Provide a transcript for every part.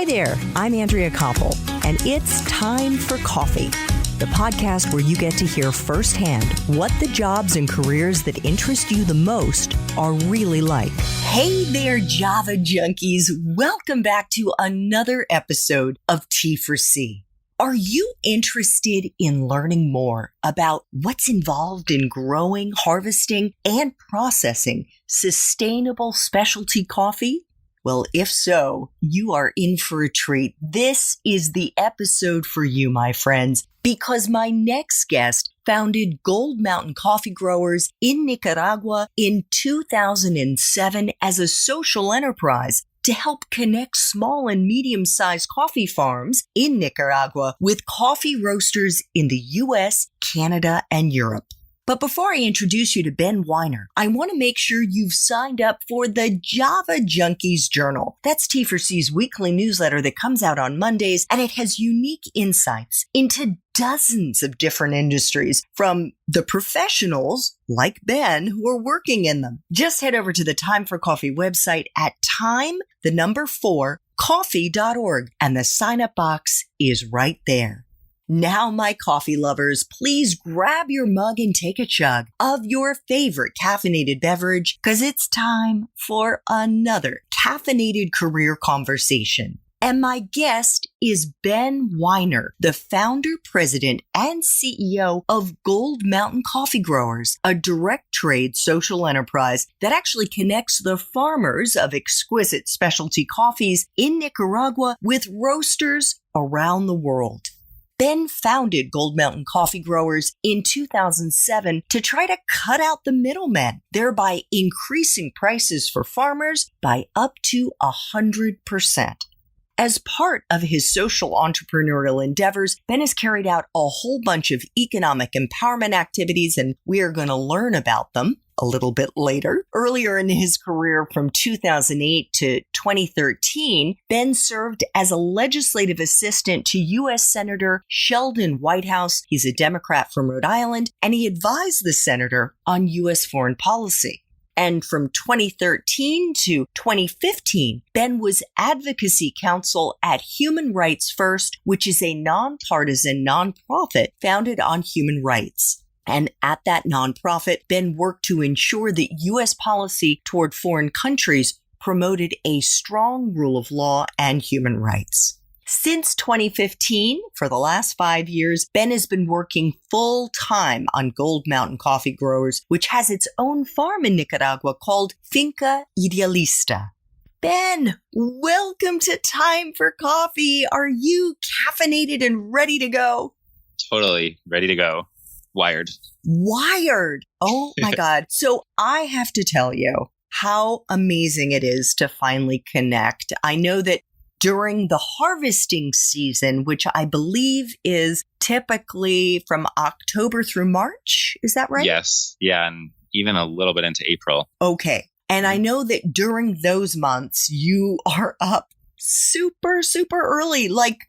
Hi there, I'm Andrea Koppel, and it's time for coffee, the podcast where you get to hear firsthand what the jobs and careers that interest you the most are really like. Hey there, Java junkies. Welcome back to another episode of T4C. Are you interested in learning more about what's involved in growing, harvesting, and processing sustainable specialty coffee? Well, if so, you are in for a treat. This is the episode for you, my friends, because my next guest founded Gold Mountain Coffee Growers in Nicaragua in 2007 as a social enterprise to help connect small and medium-sized coffee farms in Nicaragua with coffee roasters in the U.S., Canada, and Europe. But before I introduce you to Ben Weiner, I want to make sure you've signed up for the Java Junkies Journal. That's T4C's weekly newsletter that comes out on Mondays, and it has unique insights into dozens of different industries from the professionals like Ben who are working in them. Just head over to the Time for Coffee website at time4coffee.org, and the sign-up box is right there. Now, my coffee lovers, please grab your mug and take a chug of your favorite caffeinated beverage, because it's time for another caffeinated career conversation. And my guest is Ben Weiner, the founder, president, and CEO of Gold Mountain Coffee Growers, a direct trade social enterprise that actually connects the farmers of exquisite specialty coffees in Nicaragua with roasters around the world. Ben founded Gold Mountain Coffee Growers in 2007 to try to cut out the middlemen, thereby increasing prices for farmers by up to 100%. As part of his social entrepreneurial endeavors, Ben has carried out a whole bunch of economic empowerment activities, and we are going to learn about them a little bit later. Earlier in his career from 2008 to 2013, Ben served as a legislative assistant to U.S. Senator Sheldon Whitehouse. He's a Democrat from Rhode Island, and he advised the senator on U.S. foreign policy. And from 2013 to 2015, Ben was advocacy counsel at Human Rights First, which is a nonpartisan nonprofit founded on human rights. And at that nonprofit, Ben worked to ensure that U.S. policy toward foreign countries promoted a strong rule of law and human rights. Since 2015, for the last 5 years, Ben has been working full-time on Gold Mountain Coffee Growers, which has its own farm in Nicaragua called Finca Idealista. Ben, welcome to Time for Coffee. Are you caffeinated and ready to go? Totally ready to go. Wired. Oh my God. So I have to tell you how amazing it is to finally connect. I know that during the harvesting season, which I believe is typically from October through March, is that right? Yes. Yeah. And even a little bit into April. Okay. And I know that during those months, you are up super, super early, like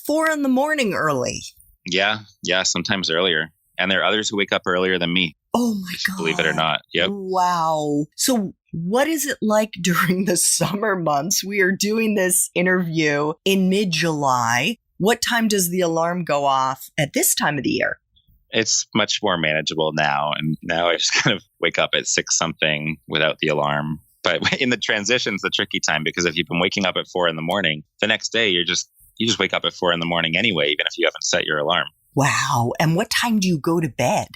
4 a.m. early. Yeah. Sometimes earlier. And there are others who wake up earlier than me. Oh my God. Believe it or not. Yep. Wow. So what is it like during the summer months? We are doing this interview in mid-July. What time does the alarm go off at this time of the year? It's much more manageable now. And now I just kind of wake up at 6 something without the alarm. But in the transition's the tricky time, because if you've been waking up at 4 a.m, the next day you just wake up at 4 a.m, anyway, even if you haven't set your alarm. Wow. And what time do you go to bed?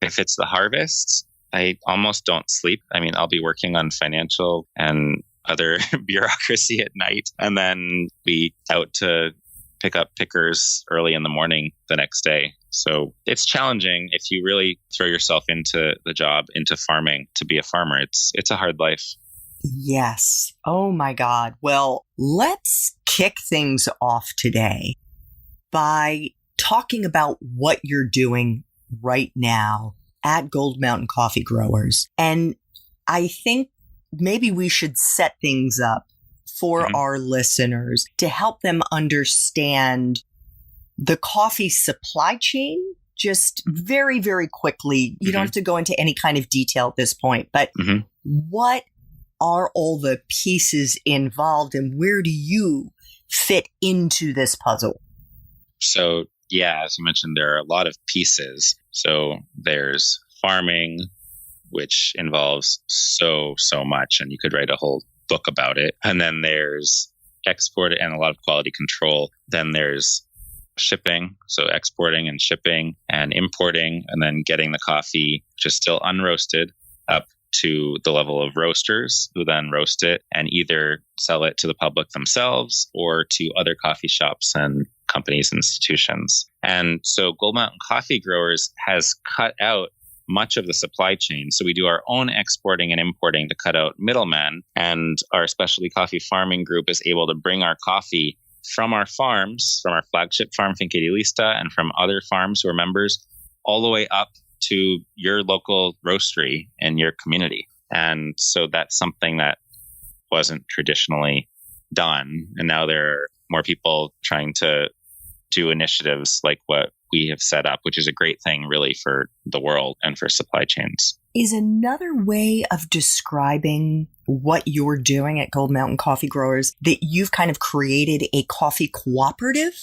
If it's the harvest, I almost don't sleep. I mean, I'll be working on financial and other bureaucracy at night, and then be out to pick up pickers early in the morning the next day. So it's challenging if you really throw yourself into the job, into farming, to be a farmer. It's a hard life. Yes. Oh my God. Well, let's kick things off today by talking about what you're doing right now at Gold Mountain Coffee Growers. And I think maybe we should set things up for our listeners to help them understand the coffee supply chain just very, very quickly. You don't have to go into any kind of detail at this point, but what are all the pieces involved and where do you fit into this puzzle? So, yeah, as you mentioned, there are a lot of pieces. So there's farming, which involves so much, and you could write a whole book about it. And then there's export and a lot of quality control. Then there's shipping, so exporting and shipping and importing, and then getting the coffee, which is still unroasted, up to the level of roasters who then roast it and either sell it to the public themselves or to other coffee shops and companies and institutions. And so Gold Mountain Coffee Growers has cut out much of the supply chain. So we do our own exporting and importing to cut out middlemen, and our specialty coffee farming group is able to bring our coffee from our farms, from our flagship farm, Finca di Lista, and from other farms who are members, all the way up to your local roastery in your community. And so that's something that wasn't traditionally done. And now there are more people trying to do initiatives like what we have set up, which is a great thing really for the world and for supply chains. Is another way of describing what you're doing at Gold Mountain Coffee Growers that you've kind of created a coffee cooperative?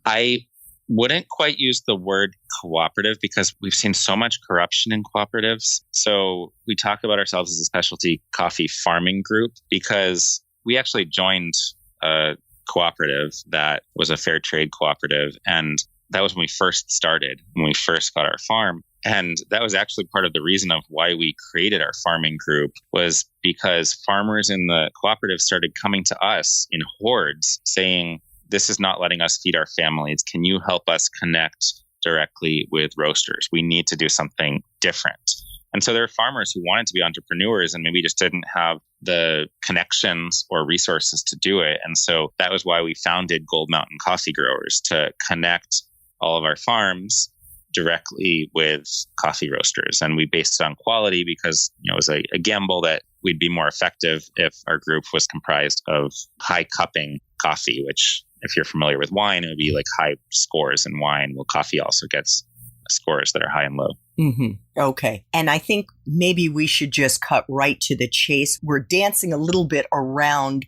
I wouldn't quite use the word cooperative because we've seen so much corruption in cooperatives. So we talk about ourselves as a specialty coffee farming group because we actually joined a cooperative that was a fair trade cooperative. And that was when we first started, when we first got our farm. And that was actually part of the reason of why we created our farming group, was because farmers in the cooperative started coming to us in hordes saying, this is not letting us feed our families. Can you help us connect directly with roasters? We need to do something different. And so there are farmers who wanted to be entrepreneurs and maybe just didn't have the connections or resources to do it. And so that was why we founded Gold Mountain Coffee Growers, to connect all of our farms directly with coffee roasters. And we based it on quality because, it was a gamble that we'd be more effective if our group was comprised of high cupping coffee, which if you're familiar with wine, it would be like high scores in wine. Well, coffee also gets scores that are high and low. Mm-hmm. Okay. And I think maybe we should just cut right to the chase. We're dancing a little bit around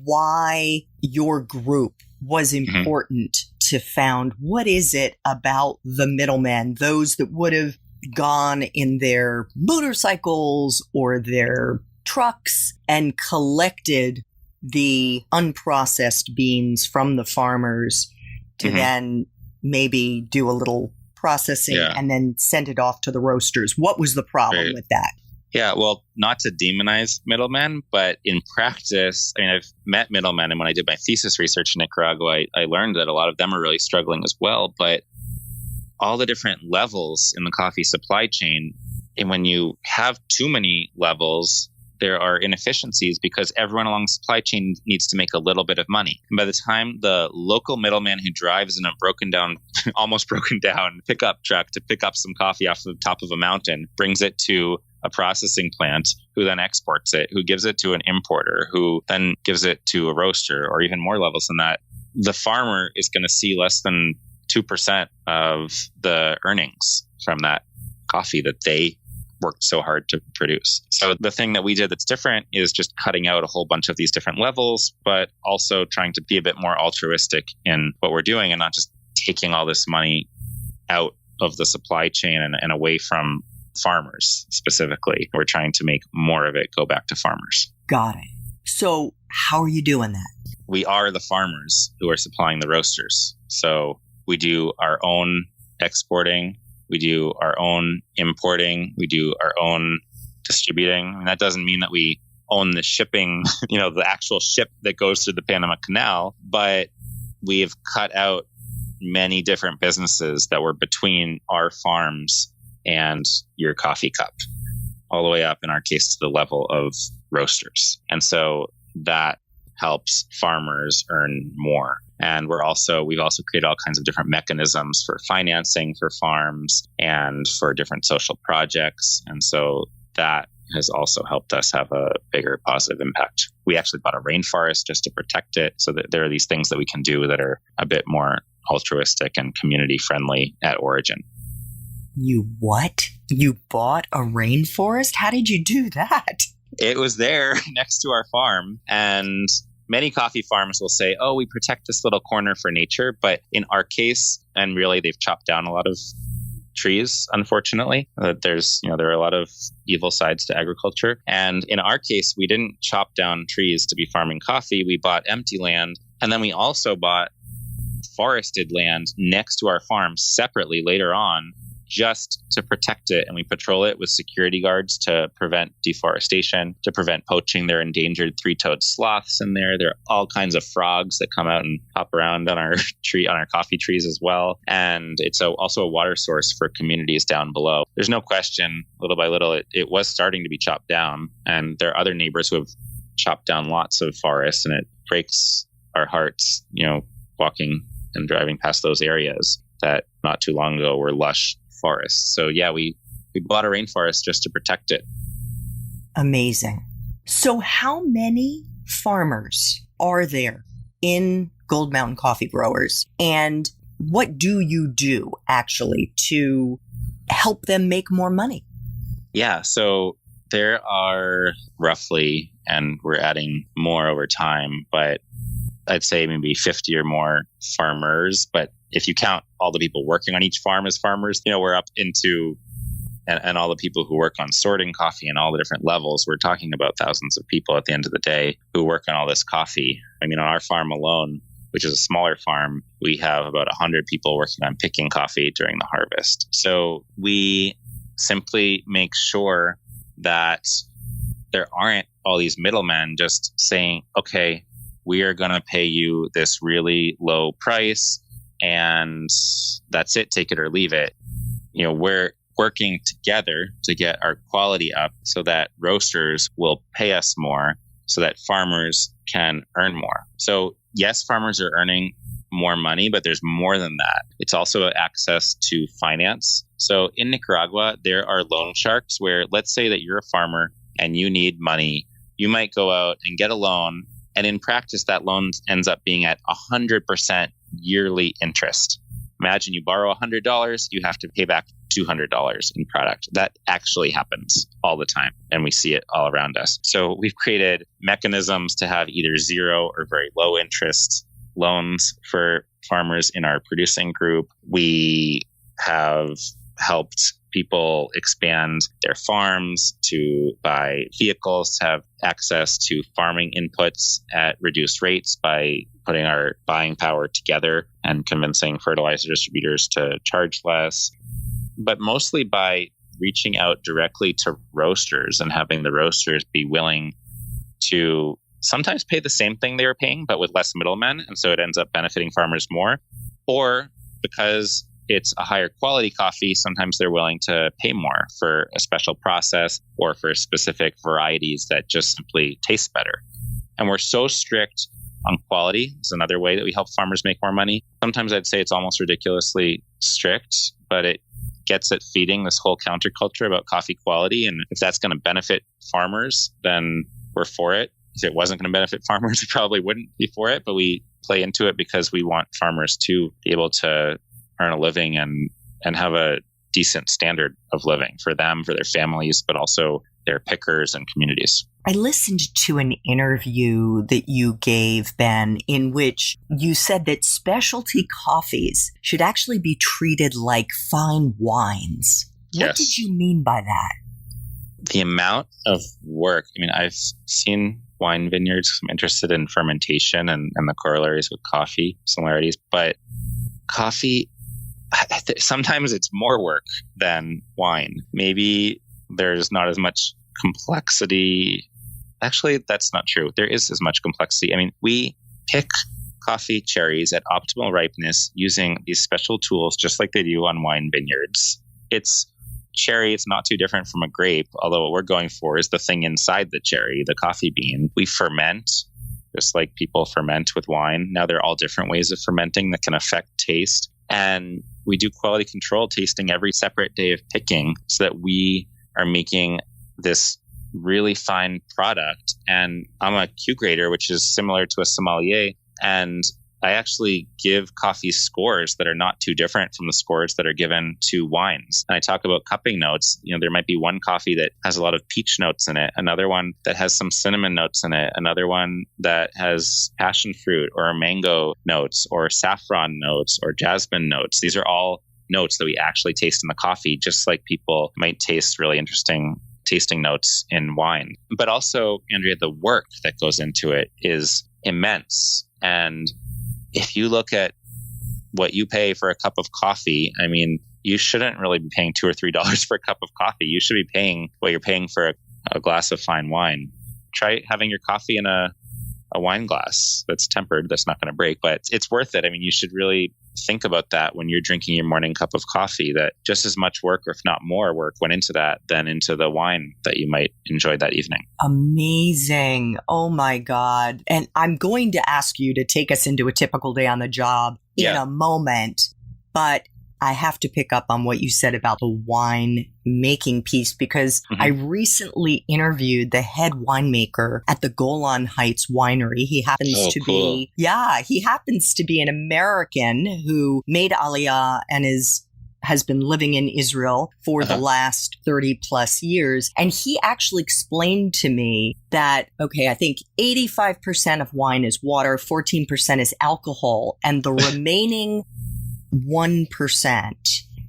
why your group was important to found. What is it about the middlemen, those that would have gone in their motorcycles or their trucks and collected the unprocessed beans from the farmers to then maybe do a little processing and then send it off to the roasters? What was the problem with that? Yeah, well, not to demonize middlemen, but in practice, I've met middlemen. And when I did my thesis research in Nicaragua, I learned that a lot of them are really struggling as well. But all the different levels in the coffee supply chain, and when you have too many levels, there are inefficiencies because everyone along the supply chain needs to make a little bit of money. And by the time the local middleman who drives in a almost broken down pickup truck to pick up some coffee off the top of a mountain, brings it to a processing plant, who then exports it, who gives it to an importer, who then gives it to a roaster, or even more levels than that, the farmer is going to see less than 2% of the earnings from that coffee that they worked so hard to produce. So the thing that we did that's different is just cutting out a whole bunch of these different levels, but also trying to be a bit more altruistic in what we're doing and not just taking all this money out of the supply chain and away from farmers specifically. We're trying to make more of it go back to farmers. Got it. So how are you doing that? We are the farmers who are supplying the roasters. So we do our own exporting. We do our own importing. We do our own distributing. And that doesn't mean that we own the shipping, the actual ship that goes through the Panama Canal, but we've cut out many different businesses that were between our farms and your coffee cup, all the way up, in our case, to the level of roasters. And so that helps farmers earn more. And we've also created all kinds of different mechanisms for financing for farms and for different social projects. And so that has also helped us have a bigger positive impact. We actually bought a rainforest just to protect it, so that there are these things that we can do that are a bit more altruistic and community friendly at origin. You what? You bought a rainforest? How did you do that? It was there next to our farm, and many coffee farms will say, oh, we protect this little corner for nature. But in our case, and really they've chopped down a lot of trees, unfortunately. There are a lot of evil sides to agriculture. And in our case, we didn't chop down trees to be farming coffee. We bought empty land. And then we also bought forested land next to our farm separately later on, just to protect it. And we patrol it with security guards to prevent deforestation, to prevent poaching. There are endangered three-toed sloths in there. There are all kinds of frogs that come out and hop around on our coffee trees as well. And it's also a water source for communities down below. There's no question, little by little, it was starting to be chopped down. And there are other neighbors who have chopped down lots of forests, and it breaks our hearts, walking and driving past those areas that not too long ago were lush forests. So yeah, we bought a rainforest just to protect it. Amazing. So how many farmers are there in Gold Mountain Coffee Growers? And what do you do actually to help them make more money? Yeah, so there are roughly, and we're adding more over time, but I'd say maybe 50 or more farmers. But if you count all the people working on each farm as farmers, we're up into, and all the people who work on sorting coffee and all the different levels, we're talking about thousands of people at the end of the day who work on all this coffee. I mean, on our farm alone, which is a smaller farm, we have about 100 people working on picking coffee during the harvest. So we simply make sure that there aren't all these middlemen just saying, okay, we are going to pay you this really low price and that's it, take it or leave it. We're working together to get our quality up so that roasters will pay us more so that farmers can earn more. So yes, farmers are earning more money, but there's more than that. It's also access to finance. So in Nicaragua, there are loan sharks where, let's say that you're a farmer and you need money, you might go out and get a loan. And in practice, that loan ends up being at 100% yearly interest. Imagine you borrow $100, you have to pay back $200 in product. That actually happens all the time, and we see it all around us. So we've created mechanisms to have either zero or very low interest loans for farmers in our producing group. We have helped people expand their farms to buy vehicles, to have access to farming inputs at reduced rates by putting our buying power together and convincing fertilizer distributors to charge less, but mostly by reaching out directly to roasters and having the roasters be willing to sometimes pay the same thing they were paying, but with less middlemen. And so it ends up benefiting farmers more. Or because it's a higher quality coffee, sometimes they're willing to pay more for a special process or for specific varieties that just simply taste better. And we're so strict on quality. It's another way that we help farmers make more money. Sometimes I'd say it's almost ridiculously strict, but it gets at feeding this whole counterculture about coffee quality. And if that's going to benefit farmers, then we're for it. If it wasn't going to benefit farmers, we probably wouldn't be for it. But we play into it because we want farmers to be able to earn a living and have a decent standard of living for them, for their families, but also their pickers and communities. I listened to an interview that you gave, Ben, in which you said that specialty coffees should actually be treated like fine wines. Yes. What did you mean by that? The amount of work. I mean, I've seen wine vineyards. I'm interested in fermentation and the corollaries with coffee similarities, but coffee, sometimes it's more work than wine. Maybe there's not as much complexity. Actually, that's not true. There is as much complexity. I mean, we pick coffee cherries at optimal ripeness using these special tools, just like they do on wine vineyards. It's cherry. It's not too different from a grape, although what we're going for is the thing inside the cherry, the coffee bean. We ferment, just like people ferment with wine. Now, there are all different ways of fermenting that can affect taste. And we do quality control tasting every separate day of picking so that we are making this really fine product. And I'm a Q grader, which is similar to a sommelier. And I actually give coffee scores that are not too different from the scores that are given to wines. And I talk about cupping notes. There might be one coffee that has a lot of peach notes in it, another one that has some cinnamon notes in it, another one that has passion fruit or mango notes or saffron notes or jasmine notes. These are all notes that we actually taste in the coffee, just like people might taste really interesting tasting notes in wine. But also, Andrea, the work that goes into it is immense. And if you look at what you pay for a cup of coffee, I mean, you shouldn't really be paying $2 or $3 for a cup of coffee. You should be paying what you're paying for a glass of fine wine. Try having your coffee in a wine glass that's tempered, that's not going to break, but it's worth it. I mean, you should really think about that when you're drinking your morning cup of coffee, that just as much work, or if not more work, went into that than into the wine that you might enjoy that evening. Amazing. Oh my God. And I'm going to ask you to take us into a typical day on the job in a moment, but I have to pick up on what you said about the wine making piece, because I recently interviewed the head winemaker at the Golan Heights Winery. He happens he happens to be an American who made Aliyah and has been living in Israel for the last 30 plus years. And he actually explained to me that, okay, I think 85% of wine is water, 14% is alcohol, and the remaining 1%,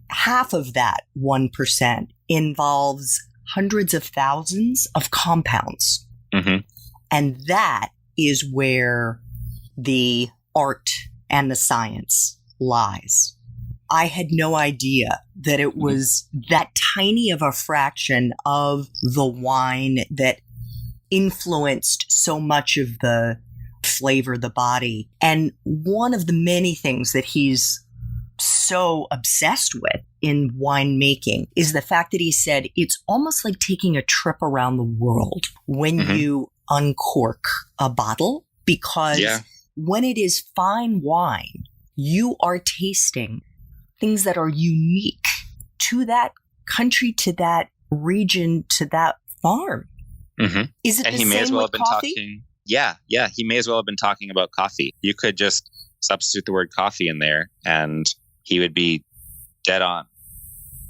half of that 1% involves hundreds of thousands of compounds. And that is where the art and the science lies. I had no idea that it was that tiny of a fraction of the wine that influenced so much of the flavor, the body. And one of the many things that he's so obsessed with in winemaking is the fact that he said it's almost like taking a trip around the world when you uncork a bottle, because when it is fine wine, you are tasting things that are unique to that country, to that region, to that farm. Is it and the he same may as well with have been coffee? talking. Yeah, he may as well have been talking about coffee. You could just substitute the word coffee in there and he would be dead on.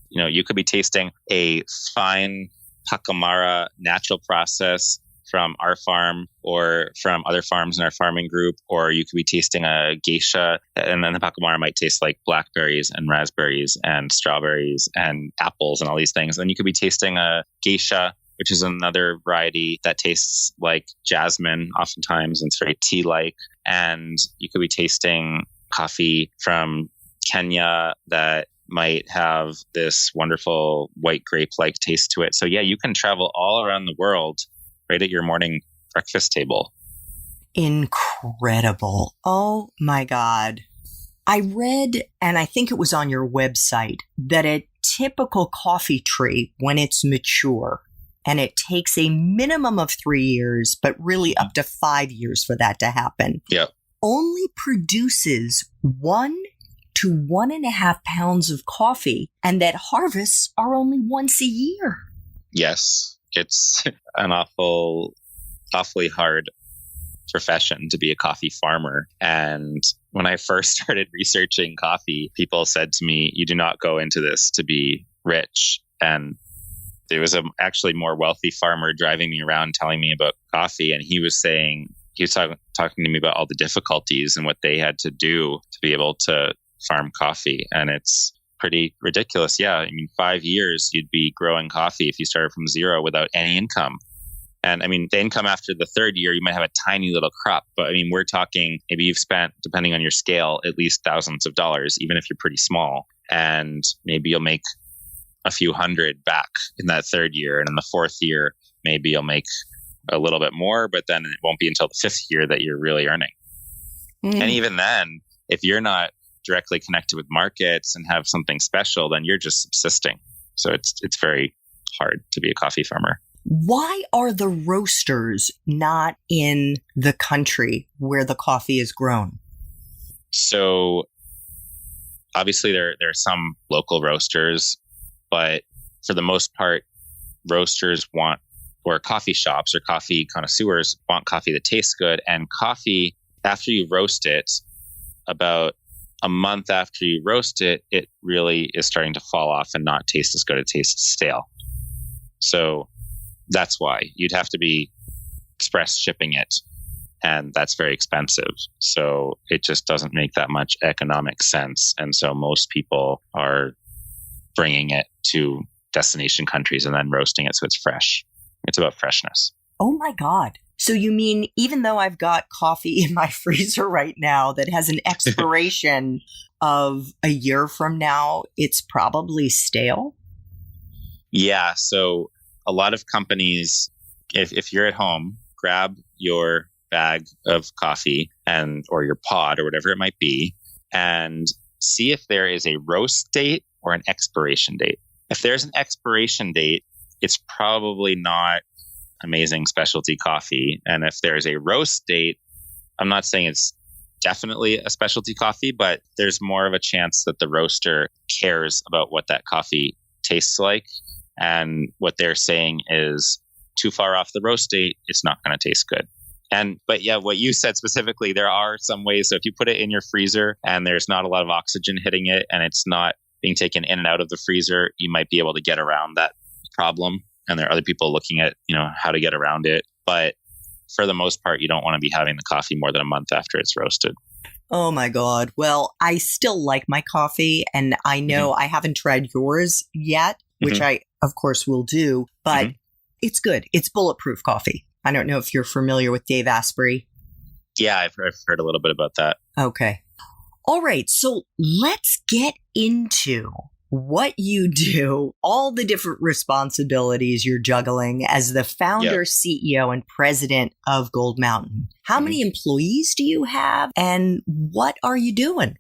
You could be tasting a fine Pacamara natural process from our farm or from other farms in our farming group, or you could be tasting a geisha, and then the Pacamara might taste like blackberries and raspberries and strawberries and apples and all these things. And you could be tasting a geisha, which is another variety that tastes like jasmine oftentimes, and it's very tea-like. And you could be tasting coffee from Kenya that might have this wonderful white grape-like taste to it. So yeah, you can travel all around the world right at your morning breakfast table. Incredible. Oh my God. I read, and I think it was on your website, that a typical coffee tree, when it's mature, and it takes a minimum of 3 years, but really up to 5 years for that to happen, only produces 1 to 1.5 pounds of coffee, and that harvests are only once a year. Yes, it's an awfully hard profession to be a coffee farmer. And when I first started researching coffee, people said to me, you do not go into this to be rich. And there was a actually more wealthy farmer driving me around telling me about coffee. And he was talking to me about all the difficulties and what they had to do to be able to farm coffee. And it's pretty ridiculous. Yeah. I mean, 5 years you'd be growing coffee if you started from zero without any income. And I mean, the income after the third year, you might have a tiny little crop. But I mean, we're talking, maybe you've spent, depending on your scale, at least thousands of dollars, even if you're pretty small. And maybe you'll make a few hundred back in that third year. And in the fourth year, maybe you'll make a little bit more, but then it won't be until the fifth year that you're really earning. And even then, if you're not directly connected with markets and have something special, then you're just subsisting. So it's very hard to be a coffee farmer. Why are the roasters not in the country where the coffee is grown? So obviously there are some local roasters, but for the most part, roasters want, or coffee shops or coffee connoisseurs want coffee that tastes good. And coffee, after you roast it, about a month after you roast it, it really is starting to fall off and not taste as good. It tastes stale. So that's why you'd have to be express shipping it. And that's very expensive. So it just doesn't make that much economic sense. And so most people are bringing it to destination countries and then roasting it so it's fresh. It's about freshness. Oh my God. So you mean even though I've got coffee in my freezer right now that has an expiration of a year from now, it's probably stale? Yeah. So a lot of companies, if you're at home, grab your bag of coffee or your pod or whatever it might be, and see if there is a roast date or an expiration date. If there's an expiration date, it's probably not amazing specialty coffee. And if there's a roast date, I'm not saying it's definitely a specialty coffee, but there's more of a chance that the roaster cares about what that coffee tastes like. And what they're saying is too far off the roast date, it's not going to taste good. But yeah, what you said specifically, there are some ways. So if you put it in your freezer and there's not a lot of oxygen hitting it and it's not being taken in and out of the freezer, you might be able to get around that problem. And there are other people looking at, how to get around it. But for the most part, you don't want to be having the coffee more than a month after it's roasted. Oh my God. Well, I still like my coffee, and I know I haven't tried yours yet, which I, of course, will do, but it's good. It's bulletproof coffee. I don't know if you're familiar with Dave Asprey. Yeah, I've heard a little bit about that. Okay. All right. So let's get into what you do, all the different responsibilities you're juggling as the founder, CEO, and president of Gold Mountain. How many employees do you have, and what are you doing?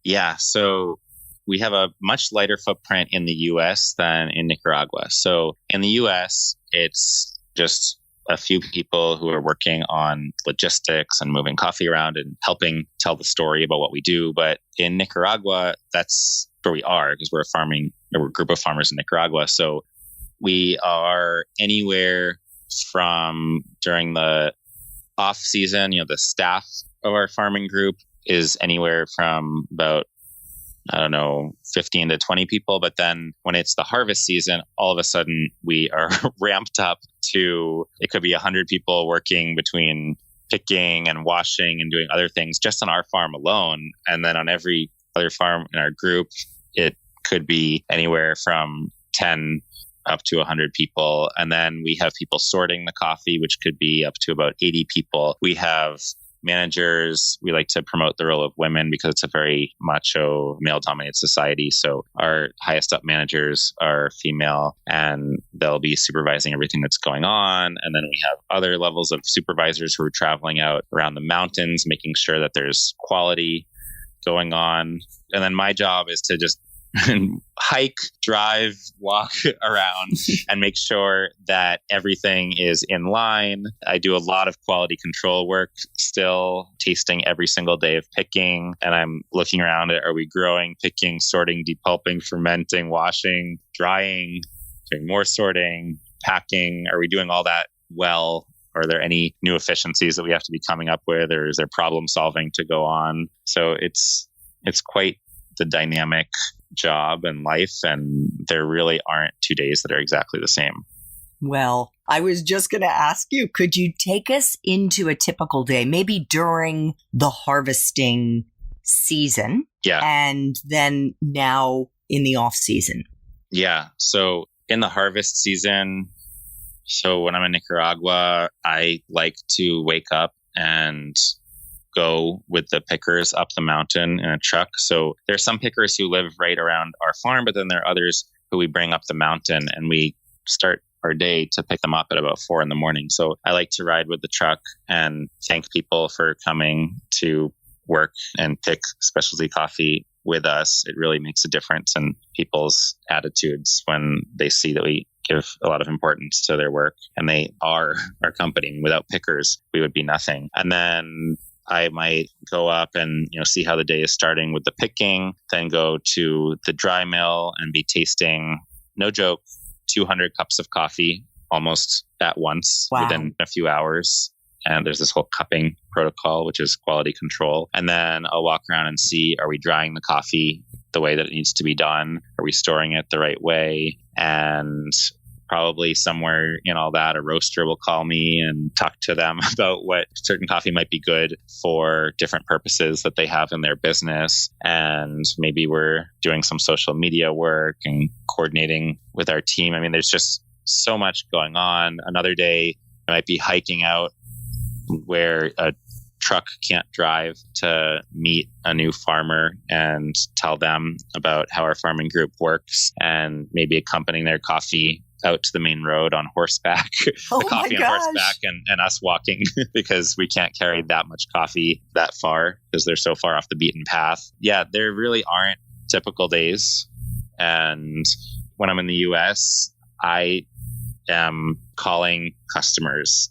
Yeah, so we have a much lighter footprint in the U.S. than in Nicaragua. So in the U.S., it's just a few people who are working on logistics and moving coffee around and helping tell the story about what we do. But in Nicaragua, that's where we are, because we're a group of farmers in Nicaragua. So we are anywhere from, during the off season, the staff of our farming group is anywhere from about, 15 to 20 people. But then when it's the harvest season, all of a sudden we are ramped up to, it could be 100 people working between picking and washing and doing other things just on our farm alone. And then on every other farm in our group, it could be anywhere from 10 up to 100 people. And then we have people sorting the coffee, which could be up to about 80 people. We have managers. We like to promote the role of women because it's a very macho, male-dominated society. So our highest up managers are female, and they'll be supervising everything that's going on. And then we have other levels of supervisors who are traveling out around the mountains, making sure that there's quality going on. And then my job is to just hike, drive, walk around and make sure that everything is in line. I do a lot of quality control work still, tasting every single day of picking. And I'm looking around at, are we growing, picking, sorting, depulping, fermenting, washing, drying, doing more sorting, packing? Are we doing all that well? Are there any new efficiencies that we have to be coming up with, or is there problem solving to go on? So it's quite the dynamic job and life, and there really aren't 2 days that are exactly the same. Well, I was just going to ask you, could you take us into a typical day, maybe during the harvesting season? Yeah. And then now in the off season? Yeah. So in the harvest season, so when I'm in Nicaragua, I like to wake up and go with the pickers up the mountain in a truck. So there's some pickers who live right around our farm, but then there are others who we bring up the mountain, and we start our day to pick them up at about 4 a.m. So I like to ride with the truck and thank people for coming to work and pick specialty coffee with us. It really makes a difference in people's attitudes when they see that we give a lot of importance to their work, and they are our company. Without pickers, we would be nothing. And then I might go up and see how the day is starting with the picking, then go to the dry mill and be tasting, no joke, 200 cups of coffee almost at once within a few hours. And there's this whole cupping protocol, which is quality control. And then I'll walk around and see, are we drying the coffee the way that it needs to be done? Are we storing it the right way? And probably somewhere in all that, a roaster will call me and talk to them about what certain coffee might be good for different purposes that they have in their business. And maybe we're doing some social media work and coordinating with our team. I mean, there's just so much going on. Another day, I might be hiking out where a truck can't drive to meet a new farmer and tell them about how our farming group works, and maybe accompanying their coffee out to the main road on horseback, Oh the coffee my on gosh. horseback and us walking because we can't carry that much coffee that far because they're so far off the beaten path. Yeah, there really aren't typical days. And when I'm in the US, I am calling customers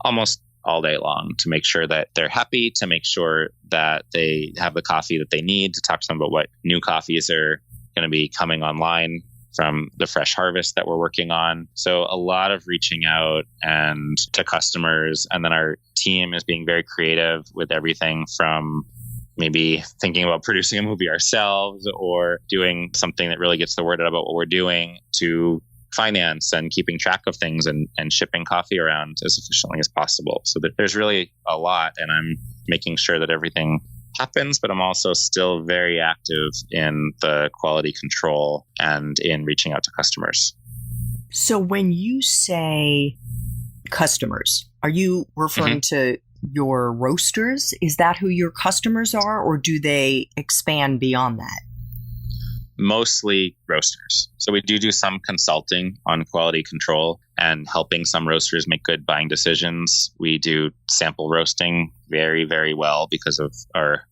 almost all day long to make sure that they're happy, to make sure that they have the coffee that they need, to talk to them about what new coffees are going to be coming online from the fresh harvest that we're working on. So a lot of reaching out and to customers. And then our team is being very creative with everything from maybe thinking about producing a movie ourselves or doing something that really gets the word out about what we're doing, to finance and keeping track of things and shipping coffee around as efficiently as possible. So there's really a lot, and I'm making sure that everything happens, but I'm also still very active in the quality control and in reaching out to customers. So when you say customers, are you referring to your roasters? Is that who your customers are, or do they expand beyond that? Mostly roasters. So we do some consulting on quality control and helping some roasters make good buying decisions. We do sample roasting very, very well because of our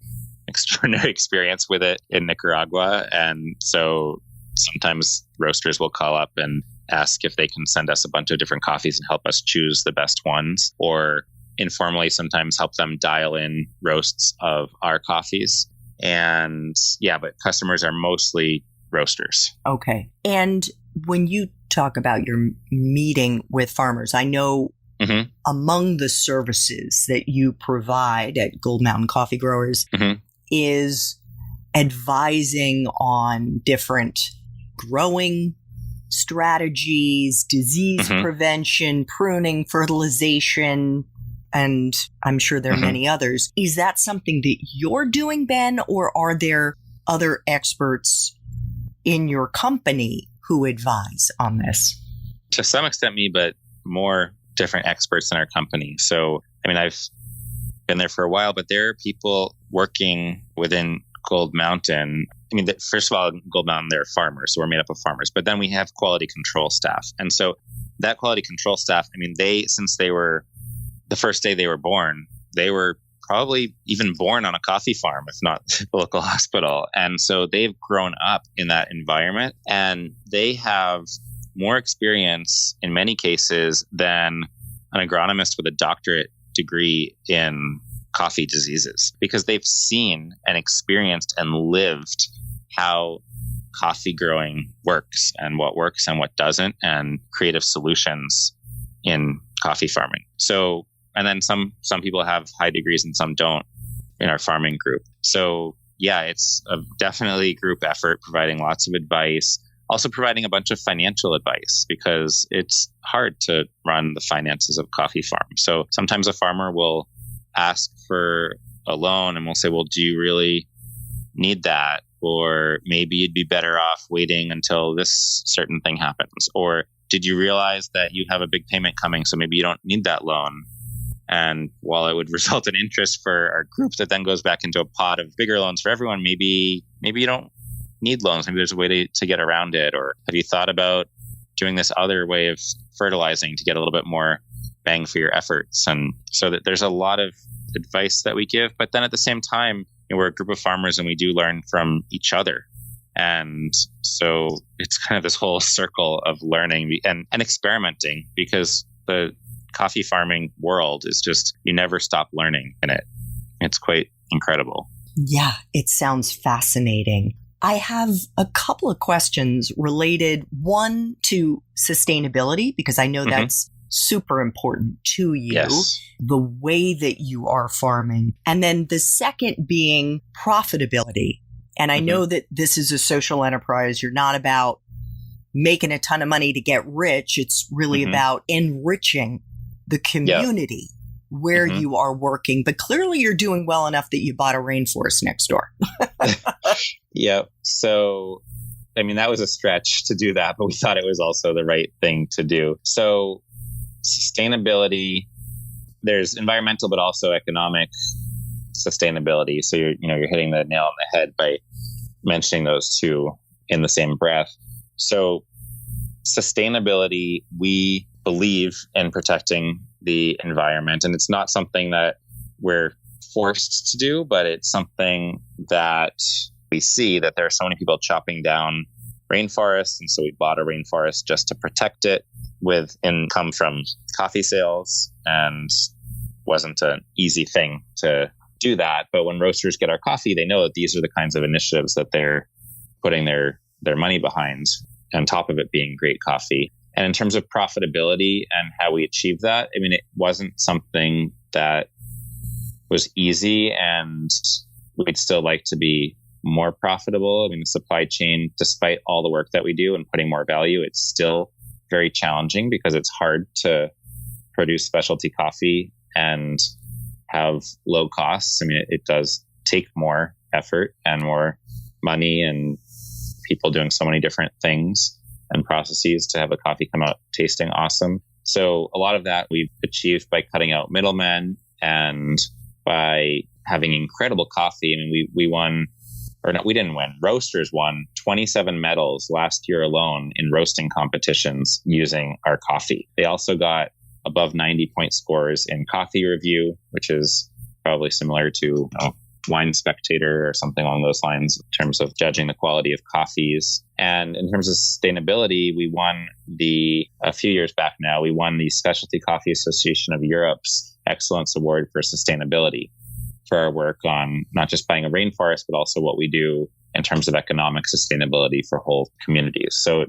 extraordinary experience with it in Nicaragua. And so sometimes roasters will call up and ask if they can send us a bunch of different coffees and help us choose the best ones, or informally sometimes help them dial in roasts of our coffees. And yeah, but customers are mostly roasters. Okay. And when you talk about your meeting with farmers, I know among the services that you provide at Gold Mountain Coffee Growers is advising on different growing strategies, disease prevention, pruning, fertilization, and I'm sure there are many others. Is that something that you're doing, Ben, or are there other experts in your company who advise on this? To some extent, me, but more different experts in our company. So, I mean, I've been there for a while, but there are people working within Gold Mountain. I mean, first of all, Gold Mountain, they're farmers, so we're made up of farmers. But then we have quality control staff. And so that quality control staff, I mean, since they were the first day they were born, they were probably even born on a coffee farm, if not the local hospital. And so they've grown up in that environment, and they have more experience in many cases than an agronomist with a doctorate degree in coffee diseases, because they've seen and experienced and lived how coffee growing works and what doesn't, and creative solutions in coffee farming. So, and then some people have high degrees and some don't in our farming group. So yeah, it's definitely a group effort, providing lots of advice, also providing a bunch of financial advice, because it's hard to run the finances of coffee farms. So sometimes a farmer will ask for a loan and we'll say, well, do you really need that? Or maybe you'd be better off waiting until this certain thing happens. Or did you realize that you have a big payment coming, so maybe you don't need that loan? And while it would result in interest for our group that then goes back into a pot of bigger loans for everyone, maybe you don't need loans. Maybe there's a way to get around it. Or have you thought about doing this other way of fertilizing to get a little bit more bang for your efforts? And so that there's a lot of advice that we give. But then at the same time, we're a group of farmers and we do learn from each other. And so it's kind of this whole circle of learning and experimenting, because the coffee farming world is just, you never stop learning in it. It's quite incredible. Yeah, it sounds fascinating. I have a couple of questions related, one to sustainability, because I know that's super important to you, Yes. the way that you are farming. And then the second being profitability. And I know that this is a social enterprise. You're not about making a ton of money to get rich. It's really about enriching the community where you are working. But clearly you're doing well enough that you bought a rainforest next door. Yep. So, I mean, that was a stretch to do that, but we thought it was also the right thing to do. So sustainability, there's environmental, but also economic sustainability. So you're hitting the nail on the head by mentioning those two in the same breath. So sustainability, we believe in protecting the environment, and it's not something that we're forced to do, but it's something that we see that there are so many people chopping down rainforests. And so we bought a rainforest just to protect it with income from coffee sales, and wasn't an easy thing to do that. But when roasters get our coffee, they know that these are the kinds of initiatives that they're putting their money behind, on top of it being great coffee. And in terms of profitability and how we achieve that, I mean, it wasn't something that was easy, and we'd still like to be more profitable. I mean, the supply chain, despite all the work that we do and putting more value, it's still very challenging because it's hard to produce specialty coffee and have low costs. I mean, it does take more effort and more money and people doing so many different things and processes to have a coffee come out tasting awesome. So a lot of that we've achieved by cutting out middlemen and by having incredible coffee. I mean, we won, or not, we didn't win. Roasters won 27 medals last year alone in roasting competitions using our coffee. They also got above 90 point scores in Coffee Review, which is probably similar to Wine Spectator or something along those lines in terms of judging the quality of coffees. And in terms of sustainability, we won a few years back now, we won the Specialty Coffee Association of Europe's Excellence Award for Sustainability for our work on not just buying a rainforest, but also what we do in terms of economic sustainability for whole communities. So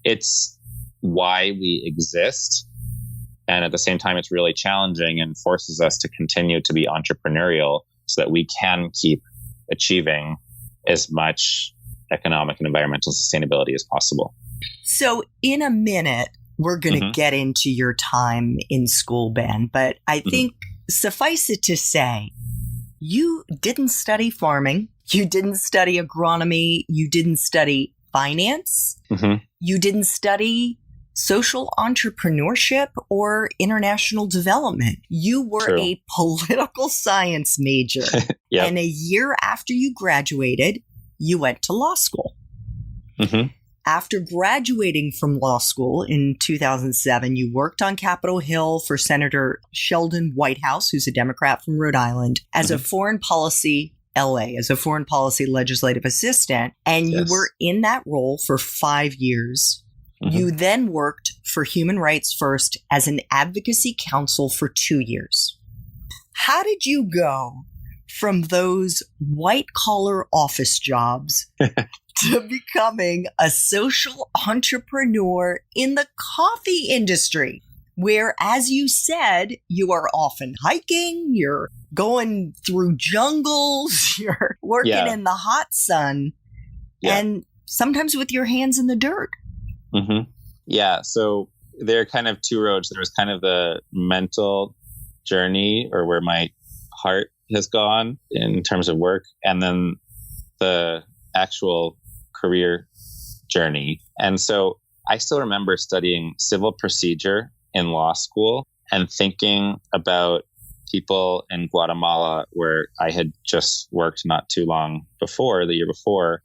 it's why we exist. And at the same time, it's really challenging and forces us to continue to be entrepreneurial so that we can keep achieving as much economic and environmental sustainability as possible. So in a minute, we're going to get into your time in school, Ben, but I think suffice it to say, you didn't study farming, you didn't study agronomy, you didn't study finance, you didn't study social entrepreneurship or international development. You were a political science major. And a year after you graduated, you went to law school. After graduating from law school in 2007, you worked on Capitol Hill for Senator Sheldon Whitehouse, who's a Democrat from Rhode Island, as a foreign policy legislative assistant. And you were in that role for 5 years. You then worked for Human Rights First as an advocacy counsel for 2 years. How did you go from those white-collar office jobs to becoming a social entrepreneur in the coffee industry, where, as you said, you are often hiking, you're going through jungles, you're working in the hot sun, and sometimes with your hands in the dirt? Yeah. So there are kind of two roads. There was kind of the mental journey, or where my heart has gone in terms of work, and then the actual career journey. And so I still remember studying civil procedure in law school and thinking about people in Guatemala, where I had just worked not too long before, the year before,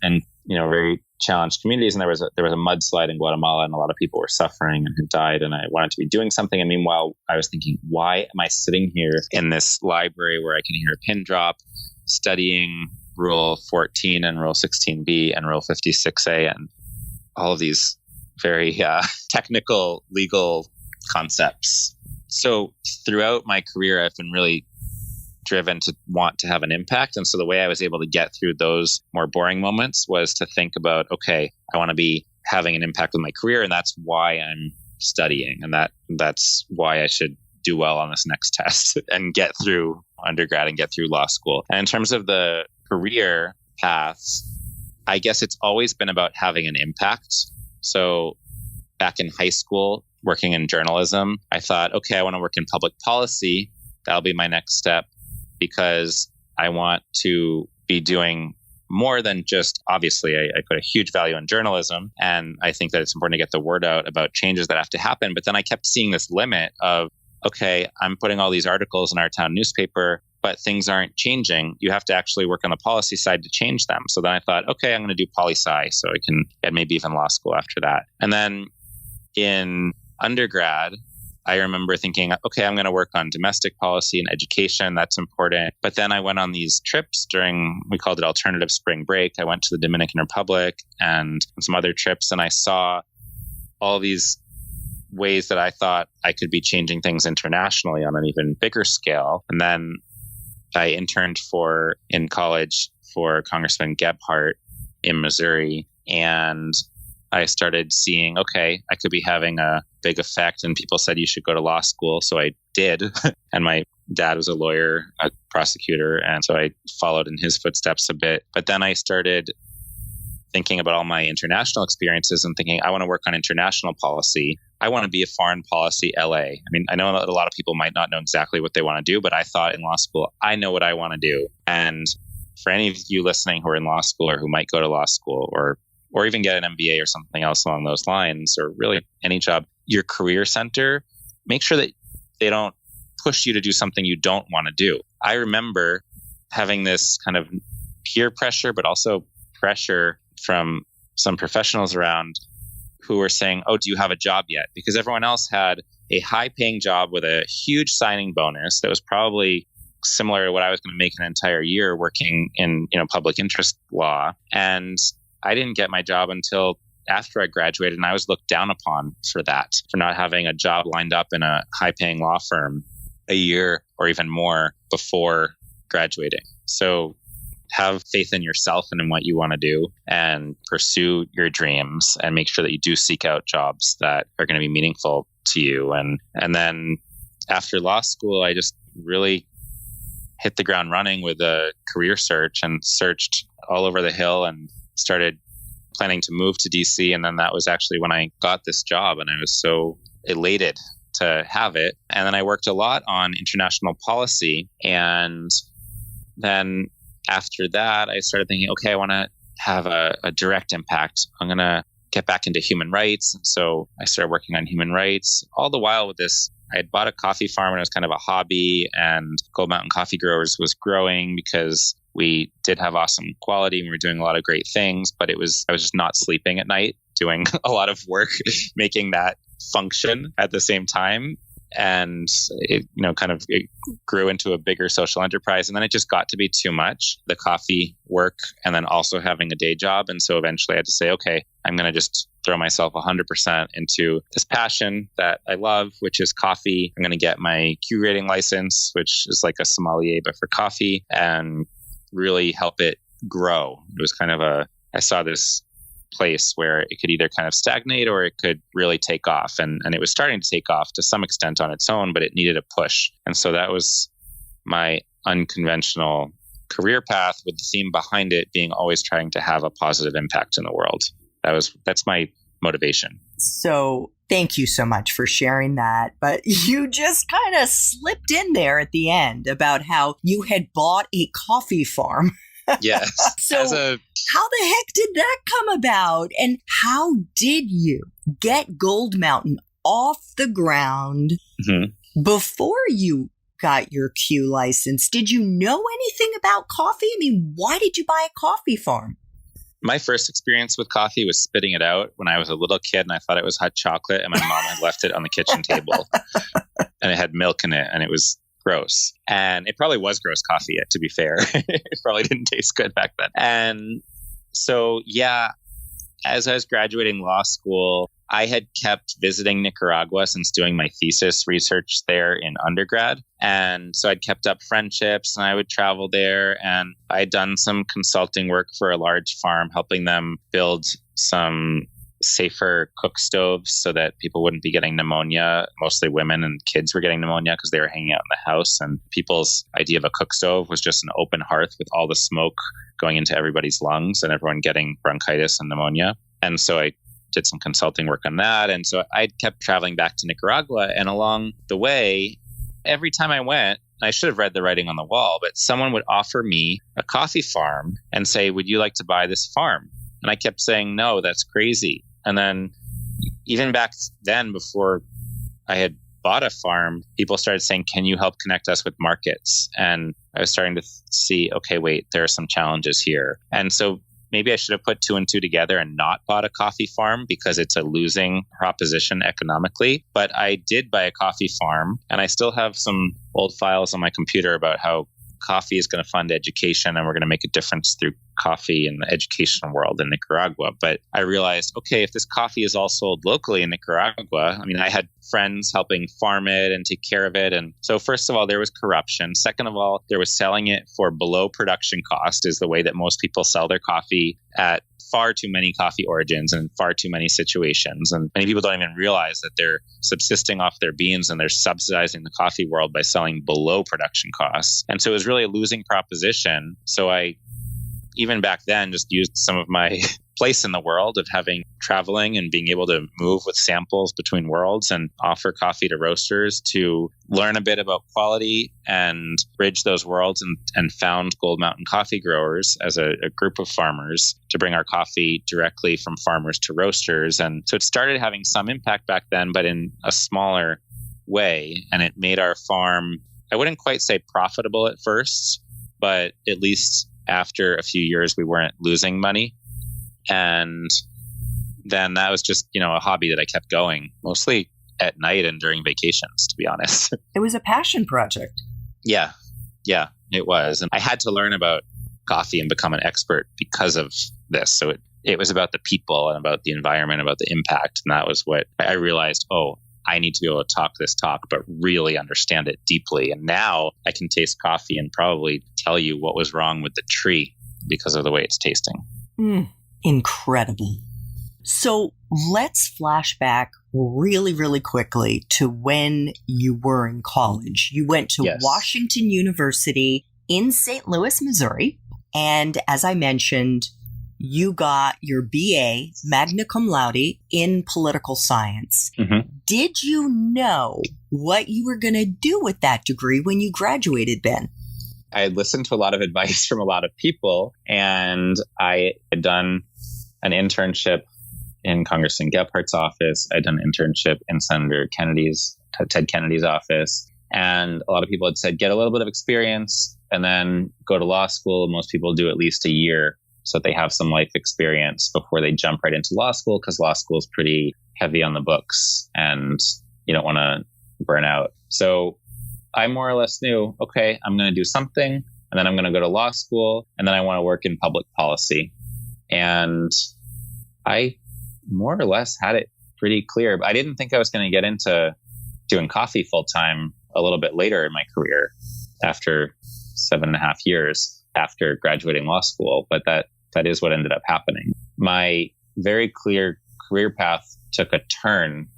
and very challenged communities. And there was a mudslide in Guatemala, and a lot of people were suffering and had died, and I wanted to be doing something. And meanwhile, I was thinking, why am I sitting here in this library where I can hear a pin drop, studying Rule 14 and Rule 16b and Rule 56a and all of these very technical legal concepts? So throughout my career, I've been really driven to want to have an impact. And so the way I was able to get through those more boring moments was to think about, okay, I want to be having an impact with my career. And that's why I'm studying. And that's why I should do well on this next test and get through undergrad and get through law school. And in terms of the career paths, I guess it's always been about having an impact. So back in high school, working in journalism, I thought, okay, I want to work in public policy. That'll be my next step because I want to be doing more than just, obviously, I put a huge value on journalism. And I think that it's important to get the word out about changes that have to happen. But then I kept seeing this limit of, okay, I'm putting all these articles in our town newspaper, but things aren't changing. You have to actually work on the policy side to change them. So then I thought, okay, I'm going to do poli-sci so I can get maybe even law school after that. And then in undergrad, I remember thinking, okay, I'm going to work on domestic policy and education. That's important. But then I went on these trips during, we called it alternative spring break. I went to the Dominican Republic and some other trips, and I saw all these ways that I thought I could be changing things internationally on an even bigger scale. And then I interned in college for Congressman Gebhardt in Missouri. And I started seeing, okay, I could be having a big effect. And people said you should go to law school. So I did. And my dad was a lawyer, a prosecutor. And so I followed in his footsteps a bit. But then I started thinking about all my international experiences and thinking, I want to work on international policy. I want to be a foreign policy LA. I mean, I know that a lot of people might not know exactly what they want to do, but I thought in law school, I know what I want to do. And for any of you listening who are in law school or who might go to law school or even get an MBA or something else along those lines, or really any job, your career center, make sure that they don't push you to do something you don't want to do. I remember having this kind of peer pressure, but also pressure from some professionals around who were saying, oh, do you have a job yet? Because everyone else had a high-paying job with a huge signing bonus that was probably similar to what I was going to make an entire year working in, public interest law. And I didn't get my job until after I graduated, and I was looked down upon for that, for not having a job lined up in a high-paying law firm a year or even more before graduating. So have faith in yourself and in what you want to do and pursue your dreams and make sure that you do seek out jobs that are going to be meaningful to you. And then after law school, I just really hit the ground running with a career search and searched all over the Hill and started planning to move to DC. And then that was actually when I got this job, and I was so elated to have it. And then I worked a lot on international policy. And then after that, I started thinking, okay, I want to have a direct impact. I'm going to get back into human rights. And so I started working on human rights. All the while with this, I had bought a coffee farm and it was kind of a hobby, and Gold Mountain Coffee Growers was growing because we did have awesome quality and we were doing a lot of great things, but I was just not sleeping at night, doing a lot of work, making that function at the same time. And it grew into a bigger social enterprise. And then it just got to be too much, the coffee work, and then also having a day job. And so eventually I had to say, okay, I'm going to just throw myself 100% into this passion that I love, which is coffee. I'm going to get my Q rating license, which is like a sommelier, but for coffee, and really help it grow. It was kind of I saw this place where it could either kind of stagnate or it could really take off. And it was starting to take off to some extent on its own, but it needed a push. And so that was my unconventional career path, with the theme behind it being always trying to have a positive impact in the world. That's my motivation. So thank you so much for sharing that. But you just kind of slipped in there at the end about how you had bought a coffee farm. Yes. So how the heck did that come about? And how did you get Gold Mountain off the ground before you got your Q license? Did you know anything about coffee? I mean, why did you buy a coffee farm? My first experience with coffee was spitting it out when I was a little kid, and I thought it was hot chocolate, and my mom had left it on the kitchen table, and it had milk in it, and it was gross. And it probably was gross coffee, to be fair. It probably didn't taste good back then. And so, yeah, as I was graduating law school, I had kept visiting Nicaragua since doing my thesis research there in undergrad. And so I'd kept up friendships, and I would travel there, and I'd done some consulting work for a large farm, helping them build some safer cook stoves so that people wouldn't be getting pneumonia. Mostly women and kids were getting pneumonia because they were hanging out in the house. And people's idea of a cook stove was just an open hearth with all the smoke going into everybody's lungs and everyone getting bronchitis and pneumonia. And so I did some consulting work on that. And so I kept traveling back to Nicaragua. And along the way, every time I went, I should have read the writing on the wall, but someone would offer me a coffee farm and say, would you like to buy this farm? And I kept saying, no, that's crazy. And then even back then, before I had bought a farm, people started saying, can you help connect us with markets? And I was starting to see, okay, wait, there are some challenges here. And so maybe I should have put two and two together and not bought a coffee farm because it's a losing proposition economically. But I did buy a coffee farm, and I still have some old files on my computer about how coffee is going to fund education and we're going to make a difference through coffee in the education world in Nicaragua. But I realized, okay, if this coffee is all sold locally in Nicaragua, I mean, I had friends helping farm it and take care of it. And so first of all, there was corruption. Second of all, there was selling it for below production cost is the way that most people sell their coffee at far too many coffee origins and far too many situations. And many people don't even realize that they're subsisting off their beans and they're subsidizing the coffee world by selling below production costs. And so it was really a losing proposition. So I, even back then, just used some of my place in the world of having traveling and being able to move with samples between worlds and offer coffee to roasters to learn a bit about quality and bridge those worlds, and found Gold Mountain Coffee Growers as a group of farmers to bring our coffee directly from farmers to roasters. And so it started having some impact back then, but in a smaller way. And it made our farm, I wouldn't quite say profitable at first, but at least after a few years, we weren't losing money. And then that was just, a hobby that I kept going mostly at night and during vacations, to be honest. It was a passion project. Yeah, it was. And I had to learn about coffee and become an expert because of this. So it was about the people and about the environment, about the impact. And that was what I realized, I need to be able to talk this talk, but really understand it deeply. And now I can taste coffee and probably tell you what was wrong with the tree because of the way it's tasting. Incredible. So let's flash back really, really quickly to when you were in college. You went to Washington University in St. Louis, Missouri. And as I mentioned, you got your BA, magna cum laude, in political science. Mm-hmm. Did you know what you were going to do with that degree when you graduated, Ben? I had listened to a lot of advice from a lot of people, and I had done an internship in Congressman Gephardt's office. I'd done an internship in Senator Ted Kennedy's office. And a lot of people had said, get a little bit of experience and then go to law school. Most people do at least a year so that they have some life experience before they jump right into law school, because law school is pretty heavy on the books and you don't want to burn out. So I more or less knew, okay, I'm going to do something, and then I'm going to go to law school, and then I want to work in public policy. And I more or less had it pretty clear. But I didn't think I was going to get into doing coffee full time a little bit later in my career, after 7.5 years after graduating law school. But that is what ended up happening. My very clear career path took a turn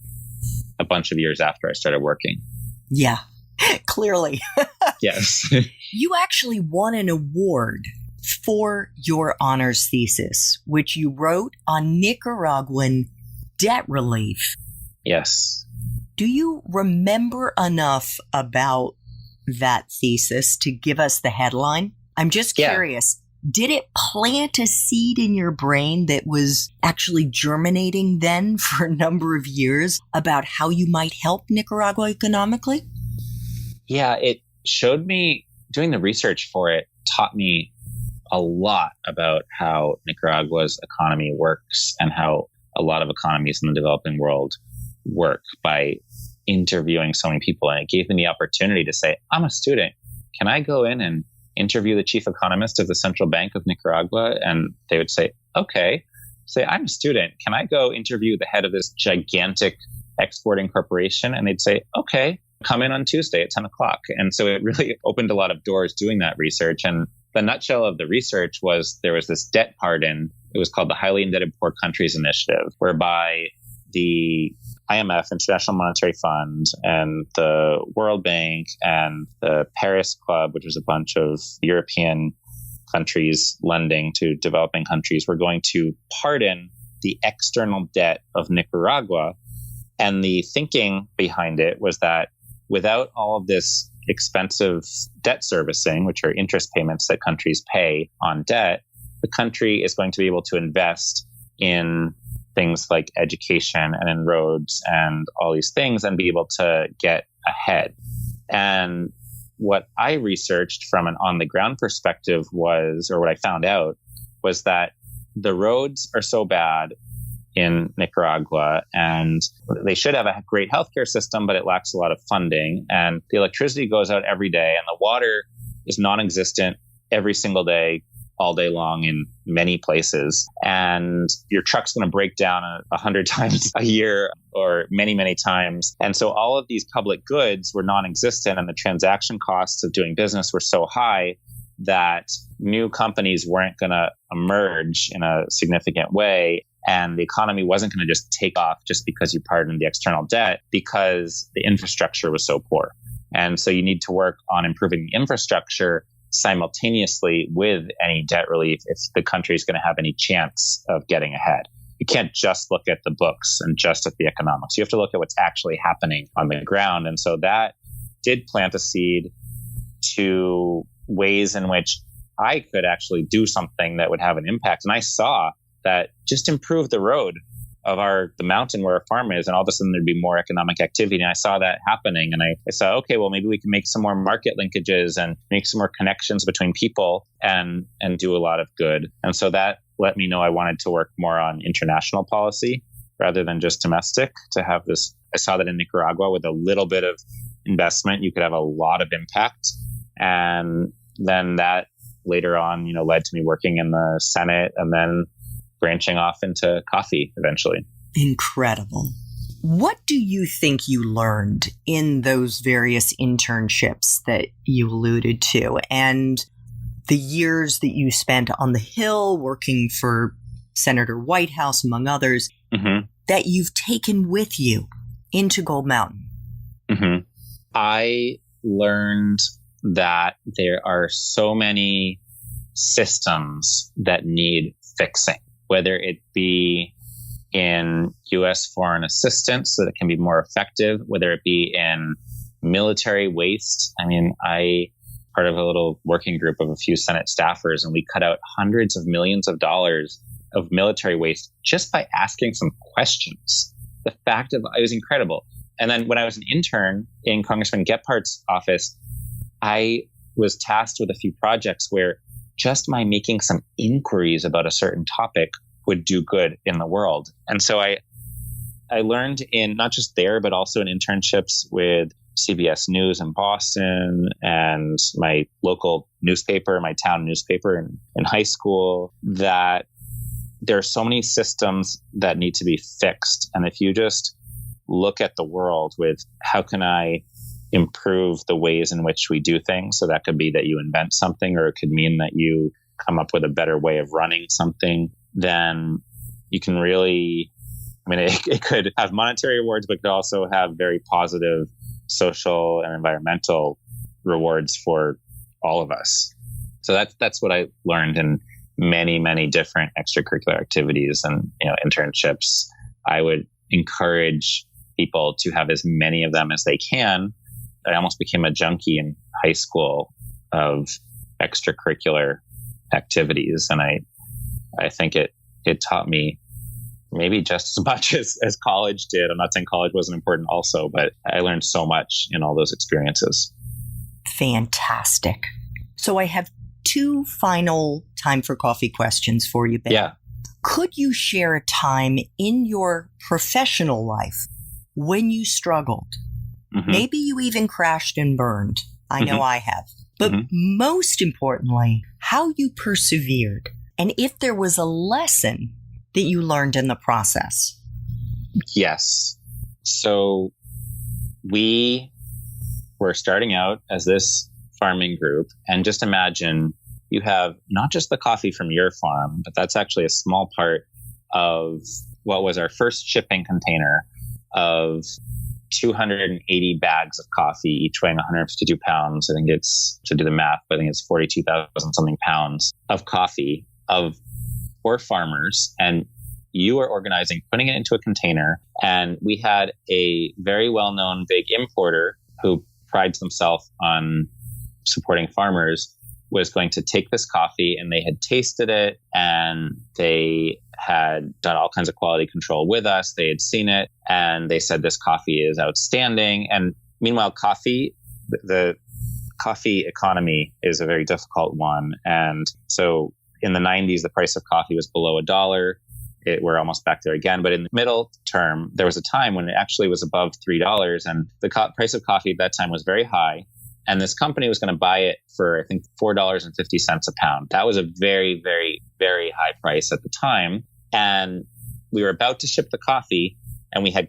a bunch of years after I started working. Yeah, clearly. Yes. You actually won an award for your honors thesis, which you wrote on Nicaraguan debt relief. Yes. Do you remember enough about that thesis to give us the headline? I'm just curious. Did it plant a seed in your brain that was actually germinating then for a number of years about how you might help Nicaragua economically? Yeah, it showed me, doing the research for it taught me a lot about how Nicaragua's economy works and how a lot of economies in the developing world work by interviewing so many people. And it gave me the opportunity to say, I'm a student. Can I go in and interview the chief economist of the Central Bank of Nicaragua? And they would say, okay. Say, I'm a student. Can I go interview the head of this gigantic exporting corporation? And they'd say, okay, come in on Tuesday at 10 o'clock. And so it really opened a lot of doors doing that research. And the nutshell of the research was there was this debt pardon it was called the Highly Indebted Poor Countries Initiative, whereby the IMF, International Monetary Fund, and the World Bank and the Paris Club, which was a bunch of European countries lending to developing countries, were going to pardon the external debt of Nicaragua. And the thinking behind it was that without all of this expensive debt servicing, which are interest payments that countries pay on debt, the country is going to be able to invest in things like education and in roads and all these things and be able to get ahead. And what I researched from an on-the-ground perspective was, or what I found out, was that the roads are so bad in Nicaragua, and they should have a great healthcare system, but it lacks a lot of funding. And the electricity goes out every day, and the water is non-existent every single day, all day long in many places. And your truck's going to break down 100 times a year or many, many times. And so all of these public goods were non-existent, and the transaction costs of doing business were so high that new companies weren't going to emerge in a significant way. And the economy wasn't going to just take off just because you pardoned the external debt, because the infrastructure was so poor. And so you need to work on improving the infrastructure simultaneously with any debt relief if the country is going to have any chance of getting ahead. You can't just look at the books and just at the economics. You have to look at what's actually happening on the ground. And so that did plant a seed to ways in which I could actually do something that would have an impact. And I saw that just improve the road of the mountain where our farm is, and all of a sudden there'd be more economic activity. And I saw that happening, and I saw, okay, well, maybe we can make some more market linkages and make some more connections between people and do a lot of good. And so that let me know I wanted to work more on international policy rather than just domestic, to have this. I saw that in Nicaragua, with a little bit of investment, you could have a lot of impact. And then that later on, led to me working in the Senate and then branching off into coffee eventually. Incredible. What do you think you learned in those various internships that you alluded to, and the years that you spent on the Hill working for Senator Whitehouse, among others, that you've taken with you into Gold Mountain? I learned that there are so many systems that need fixing, whether it be in U.S. foreign assistance so that it can be more effective, whether it be in military waste. I mean, part of a little working group of a few Senate staffers, and we cut out hundreds of millions of dollars of military waste just by asking some questions. The fact of it was incredible. And then when I was an intern in Congressman Gephardt's office, I was tasked with a few projects where just my making some inquiries about a certain topic would do good in the world. And so I learned in not just there, but also in internships with CBS News in Boston and my local newspaper, my town newspaper in high school, that there are so many systems that need to be fixed. And if you just look at the world with how can I improve the ways in which we do things, so that could be that you invent something, or it could mean that you come up with a better way of running something, then you can really, it could have monetary rewards, but it could also have very positive social and environmental rewards for all of us. So that's what I learned in many, many different extracurricular activities and internships. I would encourage people to have as many of them as they can. I almost became a junkie in high school of extracurricular activities. And I think it taught me maybe just as much as college did. I'm not saying college wasn't important also, but I learned so much in all those experiences. Fantastic. So I have two final time for coffee questions for you, Ben. Yeah. Could you share a time in your professional life when you struggled? Maybe you even crashed and burned. I know I have. But most importantly, how you persevered, and if there was a lesson that you learned in the process. Yes. So we were starting out as this farming group, and just imagine you have not just the coffee from your farm, but that's actually a small part of what was our first shipping container of 280 bags of coffee, each weighing 152 pounds. I think it's, to do the math, I think it's 42,000 something pounds of coffee for farmers. And you were organizing, putting it into a container. And we had a very well-known big importer who prides himself on supporting farmers, was going to take this coffee, and they had tasted it and they had done all kinds of quality control with us. They had seen it and they said, this coffee is outstanding. And meanwhile, the coffee economy is a very difficult one. And so in the 90s, the price of coffee was below $1. We're almost back there again. But in the middle term, there was a time when it actually was above $3, and the price of coffee at that time was very high. And this company was going to buy it for, I think, $4.50 a pound. That was a very, very, very high price at the time. And we were about to ship the coffee, and we had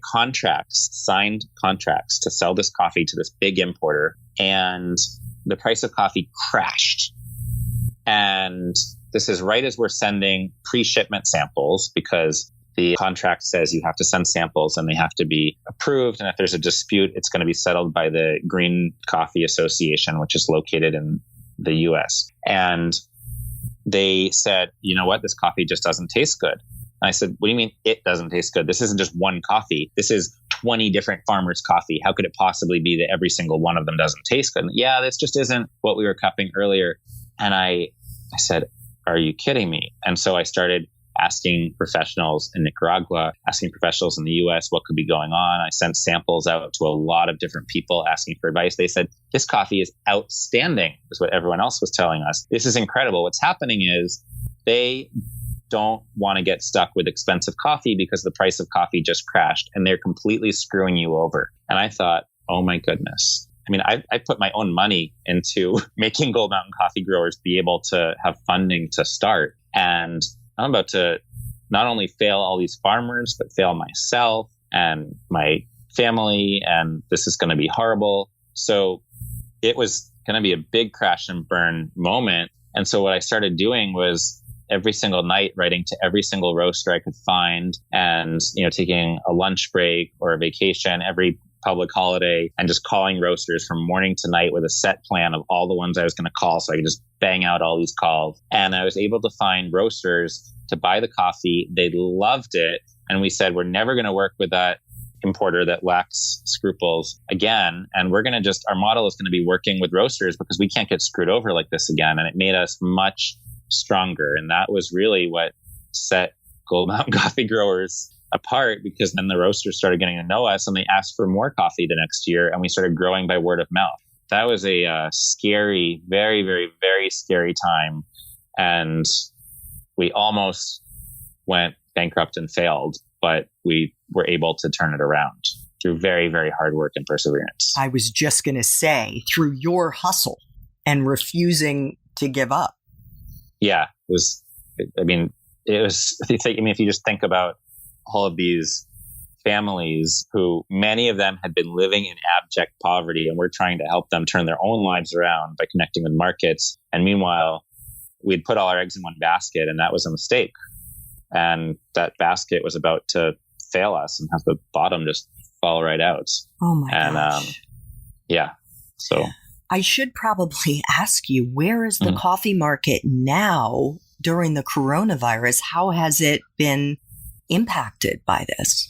signed contracts to sell this coffee to this big importer. And the price of coffee crashed. And this is right as we're sending pre-shipment samples, because the contract says you have to send samples and they have to be approved. And if there's a dispute, it's going to be settled by the Green Coffee Association, which is located in the US. And they said, you know what, this coffee just doesn't taste good. And I said, what do you mean it doesn't taste good? This isn't just one coffee. This is 20 different farmers' coffee. How could it possibly be that every single one of them doesn't taste good? And yeah, this just isn't what we were cupping earlier. And I said, are you kidding me? And so I started asking professionals in Nicaragua, asking professionals in the US what could be going on. I sent samples out to a lot of different people asking for advice. They said, this coffee is outstanding, is what everyone else was telling us. This is incredible. What's happening is they don't want to get stuck with expensive coffee because the price of coffee just crashed, and they're completely screwing you over. And I thought, oh my goodness. I mean, I put my own money into making Gold Mountain Coffee Growers be able to have funding to start. And I'm about to not only fail all these farmers, but fail myself and my family. And this is going to be horrible. So it was going to be a big crash and burn moment. And so what I started doing was every single night writing to every single roaster I could find, and, taking a lunch break or a vacation every public holiday and just calling roasters from morning to night with a set plan of all the ones I was going to call, so I could just bang out all these calls. And I was able to find roasters to buy the coffee. They loved it. And we said, we're never going to work with that importer that lacks scruples again. And we're going to our model is going to be working with roasters, because we can't get screwed over like this again. And it made us much stronger. And that was really what set Gold Mountain Coffee Growers apart, because then the roasters started getting to know us and they asked for more coffee the next year, and we started growing by word of mouth. That was a scary, very, very, very scary time. And we almost went bankrupt and failed, but we were able to turn it around through very, very hard work and perseverance. I was just going to say, through your hustle and refusing to give up. Yeah, if you just think about all of these families who, many of them had been living in abject poverty, and we're trying to help them turn their own lives around by connecting with markets. And meanwhile, we'd put all our eggs in one basket, and that was a mistake. And that basket was about to fail us and have the bottom just fall right out. Oh my gosh. So I should probably ask you, where is the coffee market now during the coronavirus? How has it been impacted by this?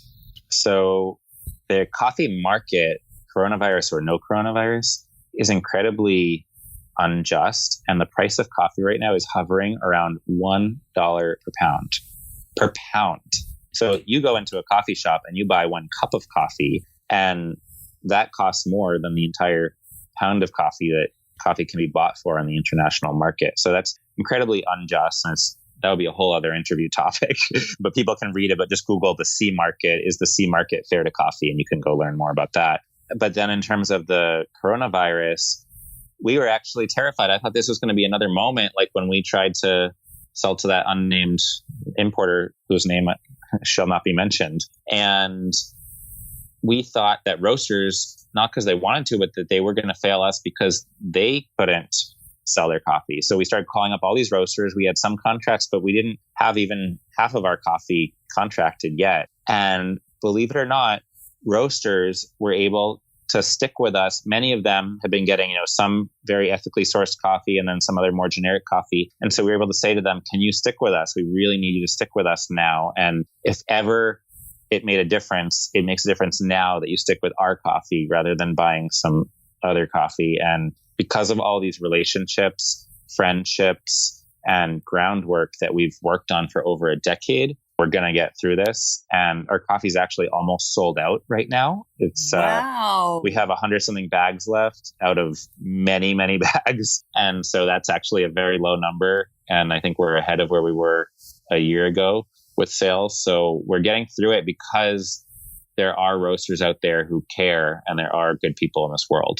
So the coffee market, coronavirus or no coronavirus, is incredibly unjust. And the price of coffee right now is hovering around $1 per pound. So you go into a coffee shop and you buy one cup of coffee, and that costs more than the entire pound of coffee that coffee can be bought for on the international market. So that's incredibly unjust. And that would be a whole other interview topic, but people can read it, but just Google the C market. Is the C market fair to coffee? And you can go learn more about that. But then in terms of the coronavirus, we were actually terrified. I thought this was going to be another moment, like when we tried to sell to that unnamed importer whose name shall not be mentioned. And we thought that roasters, not because they wanted to, but that they were going to fail us because they couldn't sell their coffee. So we started calling up all these roasters. We had some contracts, but we didn't have even half of our coffee contracted yet. And believe it or not, roasters were able to stick with us. Many of them have been getting, some very ethically sourced coffee and then some other more generic coffee. And so we were able to say to them, can you stick with us? We really need you to stick with us now. And if ever it made a difference, it makes a difference now that you stick with our coffee rather than buying some other coffee. And because of all these relationships, friendships, and groundwork that we've worked on for over a decade, we're going to get through this. And our coffee is actually almost sold out right now. It's wow. We have 100-something bags left out of many, many bags. And so that's actually a very low number. And I think we're ahead of where we were a year ago with sales. So we're getting through it because there are roasters out there who care and there are good people in this world.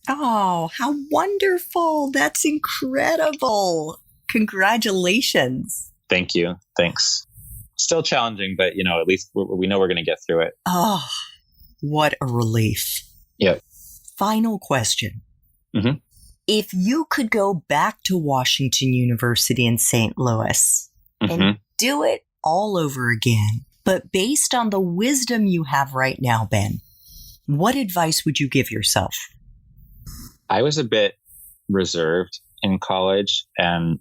Oh, how wonderful. That's incredible. Congratulations. Thank you. Thanks. Still challenging, but at least we know we're going to get through it. Oh, what a relief. Yep. Final question. Mm-hmm. If you could go back to Washington University in St. Louis and do it all over again, but based on the wisdom you have right now, Ben, what advice would you give yourself? I was a bit reserved in college and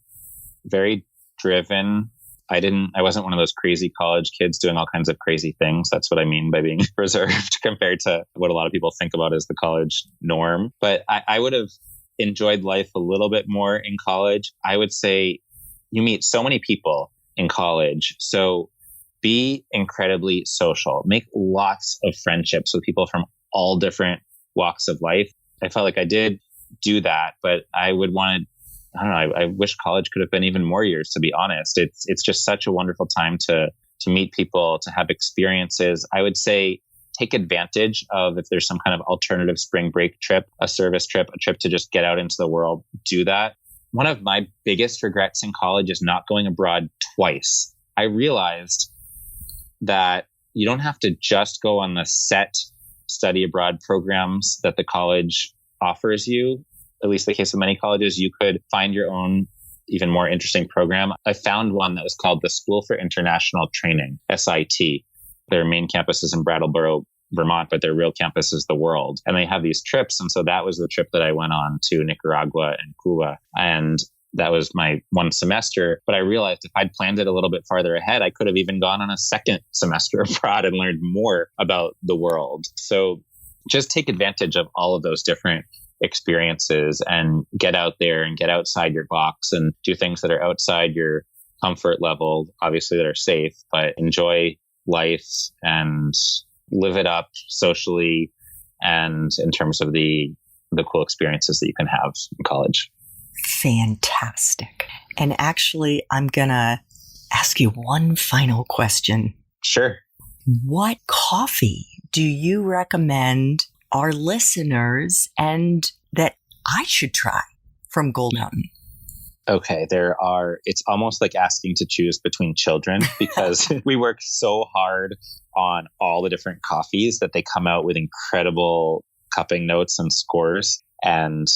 very driven. I wasn't one of those crazy college kids doing all kinds of crazy things. That's what I mean by being reserved compared to what a lot of people think about as the college norm. But I would have enjoyed life a little bit more in college. I would say you meet so many people in college. So be incredibly social. Make lots of friendships with people from all different walks of life. I felt like I did do that, but I would want to, I don't know, I wish college could have been even more years, to be honest. It's just such a wonderful time to meet people, to have experiences. I would say take advantage of if there's some kind of alternative spring break trip, a service trip, a trip to just get out into the world, do that. One of my biggest regrets in college is not going abroad twice. I realized that you don't have to just go on the set study abroad programs that the college offers you. At least in the case of many colleges, you could find your own even more interesting program. I found one that was called the School for International Training, SIT. Their main campus is in Brattleboro, Vermont, but their real campus is the world. And they have these trips. And so that was the trip that I went on to Nicaragua and Cuba. And that was my one semester. But I realized if I'd planned it a little bit farther ahead, I could have even gone on a second semester abroad and learned more about the world. So just take advantage of all of those different experiences and get out there and get outside your box and do things that are outside your comfort level, obviously that are safe, but enjoy life and live it up socially and in terms of the cool experiences that you can have in college. Fantastic. And actually, I'm going to ask you one final question. Sure. What coffee do you recommend our listeners and that I should try from Gold Mountain? Okay, it's almost like asking to choose between children because we work so hard on all the different coffees that they come out with incredible cupping notes and scores. And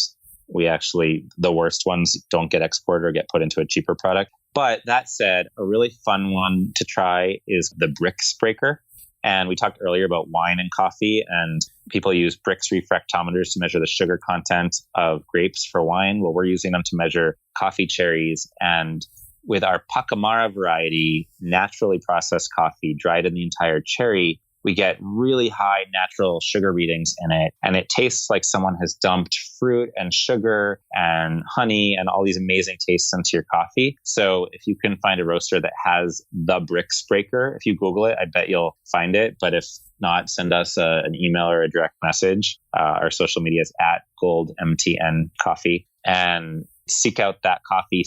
the worst ones don't get exported or get put into a cheaper product. But that said, a really fun one to try is the Brix Breaker. And we talked earlier about wine and coffee, and people use Brix refractometers to measure the sugar content of grapes for wine. Well, we're using them to measure coffee cherries. And with our Pacamara variety, naturally processed coffee dried in the entire cherry, we get really high natural sugar readings in it. And it tastes like someone has dumped fruit and sugar and honey and all these amazing tastes into your coffee. So if you can find a roaster that has the Brix Breaker, if you Google it, I bet you'll find it. But if not, send us an email or a direct message. Our social media is at GoldMTN Coffee. And seek out that coffee.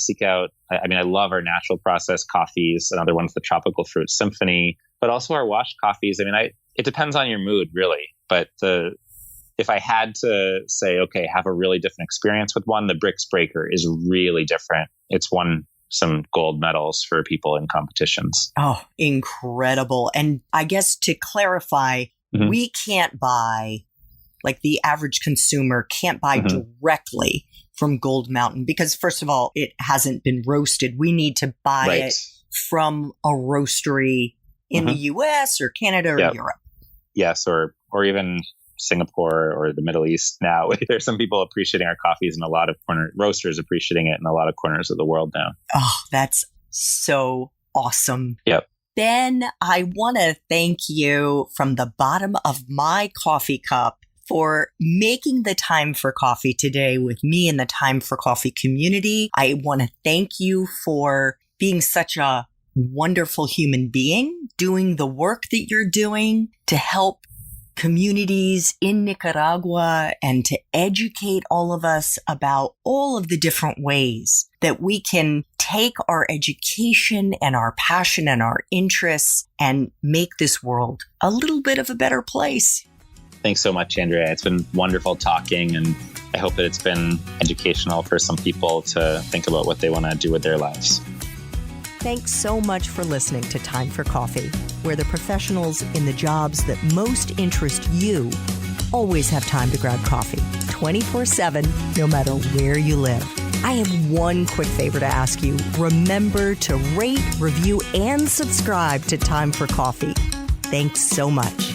I love our natural processed coffees. Another one's the Tropical Fruit Symphony, but also our washed coffees. It depends on your mood, really. But if I had to say, okay, have a really different experience with one, the Brix Breaker is really different. It's won some gold medals for people in competitions. Oh, incredible. And I guess to clarify, we can't buy, like the average consumer can't buy directly from Gold Mountain? Because first of all, it hasn't been roasted. We need to buy it from a roastery in the US or Canada or Europe. Yes, or even Singapore or the Middle East now. There's some people appreciating our coffees, and a lot of roasters appreciating it in a lot of corners of the world now. Oh, that's so awesome. Yep. Ben, I want to thank you from the bottom of my coffee cup for making the time for coffee today with me in the Time for Coffee community. I want to thank you for being such a wonderful human being, doing the work that you're doing to help communities in Nicaragua and to educate all of us about all of the different ways that we can take our education and our passion and our interests and make this world a little bit of a better place. Thanks so much, Andrea. It's been wonderful talking, and I hope that it's been educational for some people to think about what they want to do with their lives. Thanks so much for listening to Time for Coffee, where the professionals in the jobs that most interest you always have time to grab coffee 24/7, no matter where you live. I have one quick favor to ask you. Remember to rate, review, and subscribe to Time for Coffee. Thanks so much.